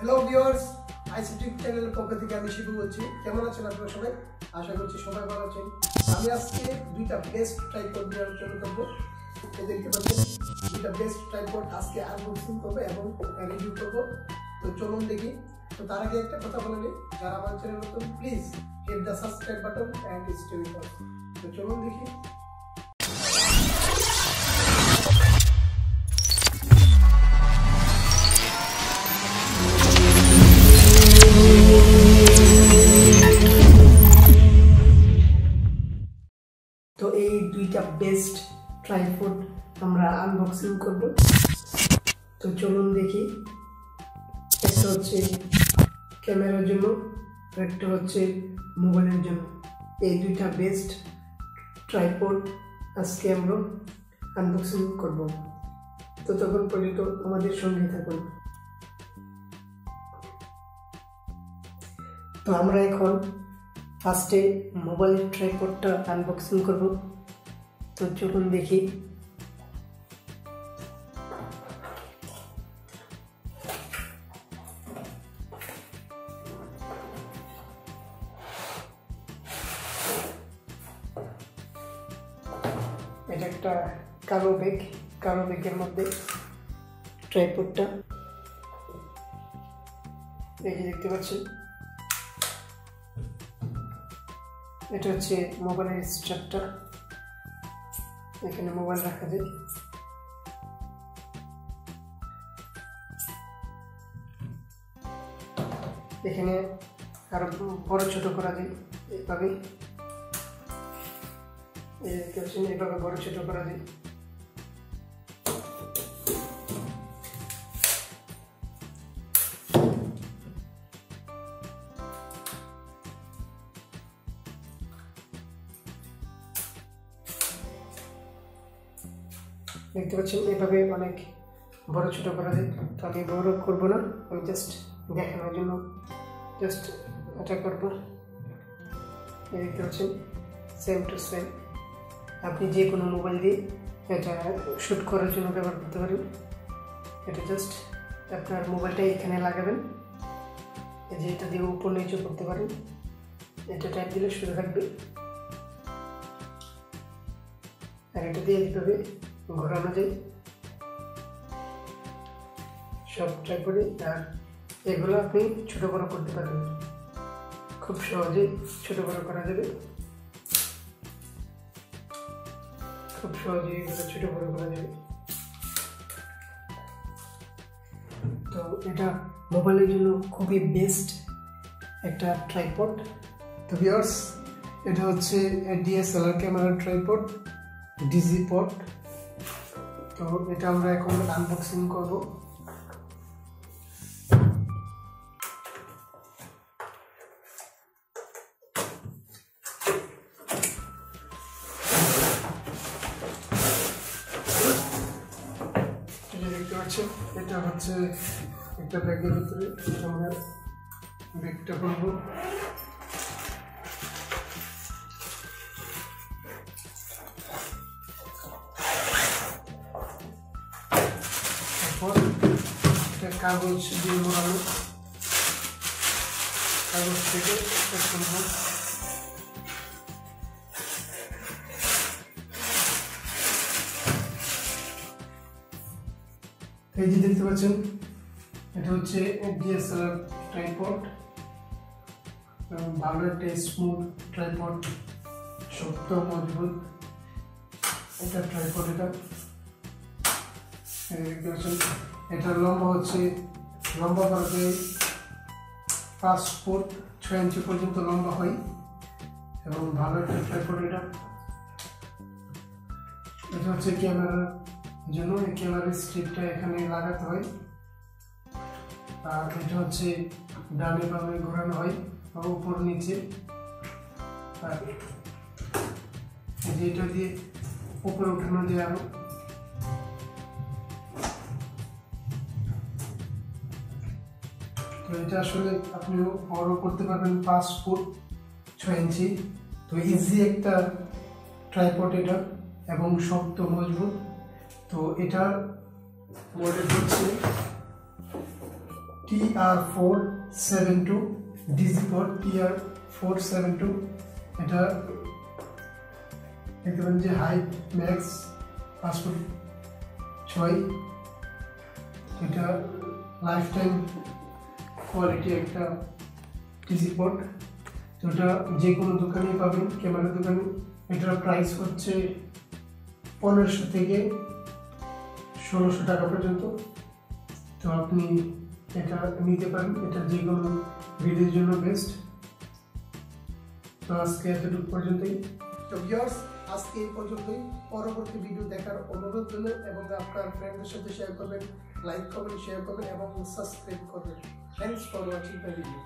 Hello viewers, ICT চ্যানেলের পক্ষ থেকে আমি শিবু বলছি। কেমন আছেন আপনারা সবাই? আশা করছি সবাই ভালো আছেন। আমি আজকে দুইটা বেস্ট ট্রাইপড নিয়ে আলোচনা করব। এই দেখতে পাচ্ছেন দুইটা বেস্ট ট্রাইপড আজকে আনবক্সিং করব এবং রিভিউ করব। তো চলুন দেখি। তো তার আগে একটা কথা বলে নিই, যারা আমার চ্যানেল নতুন please hit the subscribe button and stay with us. তো চলুন দেখি। তো এই দুইটা বেস্ট ট্রাইপড আমরা আনবক্সিং করব। তো চলুন দেখি। একটা হচ্ছে ক্যামেরার জন্য, একটা হচ্ছে মোবাইলের জন্য। এই দুইটা বেস্ট ট্রাইপড আজকে আমরা আনবক্সিং করব। তো তখন পর্যন্ত আমাদের সঙ্গে থাকুন। তো আমরা এখন ফার্স্টে মোবাইলের ট্রাইপডটা আনবক্সিং করব। তো চলুন দেখি। এটা একটা কালো ব্যাগ, কালো ব্যাগের মধ্যে ট্রাইপডটা এই যে দেখতে পাচ্ছেন। এটা হচ্ছে মোবাইলের স্ট্র্যাপটা, এখানে মোবাইল রাখা যায়। এখানে আরো বড় ছোট করা যায় এইভাবে, এইভাবে বড় ছোট করা যায়। দেখতে পাচ্ছেন এইভাবে অনেক বড় ছোট করা যায়। তো আমি বড় করবো না, আমি জাস্ট দেখানোর জন্য জাস্ট এটা করবো। দেখতে পাচ্ছেন সেম টু সেম। আপনি যে কোনো মোবাইল দিয়ে এটা শ্যুট করার জন্য ব্যবহার করতে পারেন। এটা জাস্ট আপনার মোবাইলটা এখানে লাগাবেন, এই যে এটা দিয়ে উপর নিচে করতে পারেন। এটা টাইপ দিলে শুরু থাকবে, আর এটা দিয়ে এইভাবে ঘোরানো যায় সব ট্রাইপডে। আর এগুলো আপনি ছোট বড় করতে পারবেন, খুব সহজেই ছোট বড় করা যাবে, খুব সহজেই এগুলো ছোট বড় করা যাবে। তো এটা মোবাইলের জন্য খুবই বেস্ট একটা ট্রাইপড। তো ভিউয়ার্স, এটা হচ্ছে DSLR ক্যামেরা ট্রাইপড ডিজি পড। তো এটা আমরা এখন আনবক্সিং করব। দেখতে পাচ্ছেন এটা হচ্ছে একটা ব্যাগের ভিতরে, আমরা ব্যাগটা করবো। কাগজ দিয়ে মোড়ানো, কাগজ থেকে খুলবো। এই যে দেখতে পাচ্ছেন এটা হচ্ছে DSLR ট্রাইপড, ভালো একটা স্মুথ ট্রাইপড, শক্ত মজবুত এটা ট্রাইপড। এটা দেখতে পাচ্ছেন এটার লম্বা হচ্ছে, লম্বা করতে 5 ফুট 6 ইঞ্চি পর্যন্ত লম্বা হয় এবং ভালো একটা ট্রাইপড। এটা হচ্ছে ক্যামেরার জন্য, এই ক্যামেরার স্ট্রিপটা এখানে লাগাতে হয়। আর এটা হচ্ছে ডানে বামে ঘোরানো হয় উপর নিচে। আর এটা দিয়ে উপরে উঠানো যায় আরো। তো এটা আসলে আপনি বড় করতে পারবেন 5 ফুট 6 ইঞ্চি। তো ইজি একটা ট্রাইপড এটা এবং শক্ত মজবুত। তো এটা মডেল হচ্ছে TR472 ডিজি পোর্ট TR472। এটা দেখতে পারেন যে হাইট ম্যাক্স 5'6", এটা লাইফ টাইম কোয়ালিটি একটা ডিজি পোর্ট। তো এটা যে কোনো দোকানে পাবেন, ক্যামেরা দোকানে। এটার প্রাইস হচ্ছে 1500 থেকে 1600 টাকা পর্যন্ত। তো আপনি এটা নিতে পারেন, এটা যে কোনো ভিডিওর জন্য বেস্ট। তো আজকে এতটুকু পর্যন্তই। তো ভিউয়ার্স, আজকে এই পর্যন্তই। পরবর্তী ভিডিও দেখার অনুরোধ রইল এবং আপনার ফ্রেন্ডদের সাথে শেয়ার করবেন, লাইক করবেন, শেয়ার করবেন এবং সাবস্ক্রাইব করবেন। Thanks for watching the video.